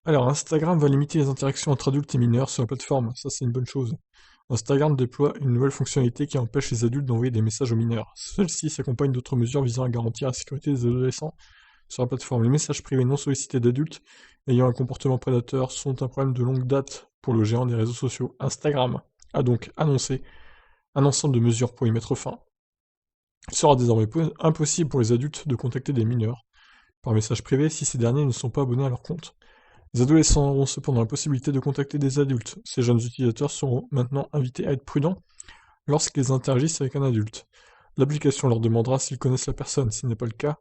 Alors, Instagram va limiter les interactions entre adultes et mineurs sur la plateforme, ça c'est une bonne chose. Instagram déploie une nouvelle fonctionnalité qui empêche les adultes d'envoyer des messages aux mineurs. Celle-ci s'accompagne d'autres mesures visant à garantir la sécurité des adolescents sur la plateforme. Les messages privés non sollicités d'adultes ayant un comportement prédateur sont un problème de longue date pour le géant des réseaux sociaux. Instagram a donc annoncé un ensemble de mesures pour y mettre fin. Il sera désormais impossible pour les adultes de contacter des mineurs par message privé si ces derniers ne sont pas abonnés à leur compte. Les adolescents auront cependant la possibilité de contacter des adultes. Ces jeunes utilisateurs seront maintenant invités à être prudents lorsqu'ils interagissent avec un adulte. L'application leur demandera s'ils connaissent la personne. S'il n'est pas le cas,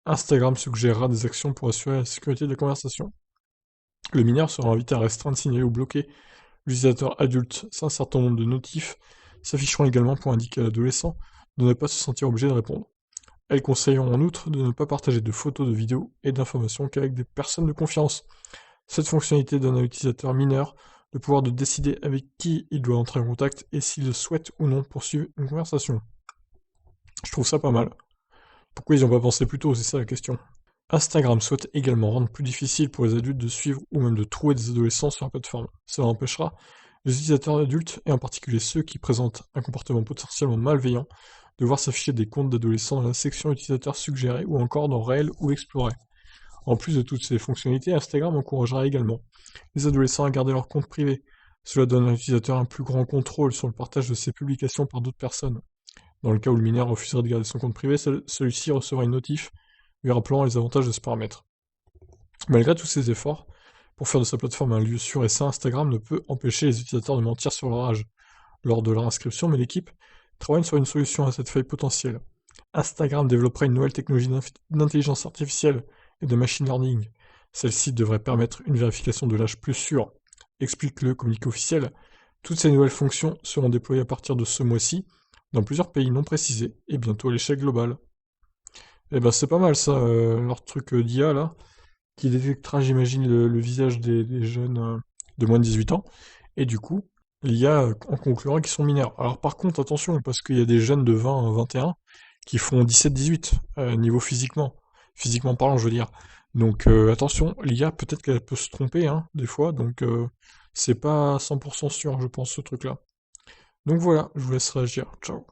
Instagram suggérera des actions pour assurer la sécurité de la conversation. Le mineur sera invité à restreindre, signaler ou bloquer l'utilisateur adulte. Un certain nombre de notifs s'afficheront également pour indiquer à l'adolescent de ne pas se sentir obligé de répondre. Elles conseilleront en outre de ne pas partager de photos, de vidéos et d'informations qu'avec des personnes de confiance. Cette fonctionnalité donne à l'utilisateur mineur le pouvoir de décider avec qui il doit entrer en contact et s'il souhaite ou non poursuivre une conversation. Je trouve ça pas mal. Pourquoi ils n'y ont pas pensé plus tôt, c'est ça la question. Instagram souhaite également rendre plus difficile pour les adultes de suivre ou même de trouver des adolescents sur la plateforme. Cela empêchera les utilisateurs adultes, et en particulier ceux qui présentent un comportement potentiellement malveillant, de voir s'afficher des comptes d'adolescents dans la section utilisateurs suggérés ou encore dans Réel ou Explorer. En plus de toutes ces fonctionnalités, Instagram encouragera également les adolescents à garder leur compte privé. Cela donne à l'utilisateur un plus grand contrôle sur le partage de ses publications par d'autres personnes. Dans le cas où le mineur refuserait de garder son compte privé, celui-ci recevra une notif lui rappelant les avantages de ce paramètre. Malgré tous ces efforts, pour faire de sa plateforme un lieu sûr et sain, Instagram ne peut empêcher les utilisateurs de mentir sur leur âge lors de leur inscription, mais l'équipe travaille sur une solution à cette faille potentielle. Instagram développera une nouvelle technologie d'intelligence artificielle et de machine learning. Celle-ci devrait permettre une vérification de l'âge plus sûre, explique le communiqué officiel. Toutes ces nouvelles fonctions seront déployées à partir de ce mois-ci, dans plusieurs pays non précisés, et bientôt à l'échelle globale. Eh ben c'est pas mal ça, leur truc d'IA là, qui détectera, j'imagine, le visage des jeunes de moins de 18 ans, et du coup, l'IA en conclura qu'ils sont mineurs. Alors par contre, attention, parce qu'il y a des jeunes de 20 à 21 qui font 17-18, niveau physiquement parlant, je veux dire. Donc attention, l'IA, peut-être qu'elle peut se tromper, hein, des fois, donc c'est pas 100% sûr, je pense, ce truc-là. Donc voilà, je vous laisse réagir. Ciao.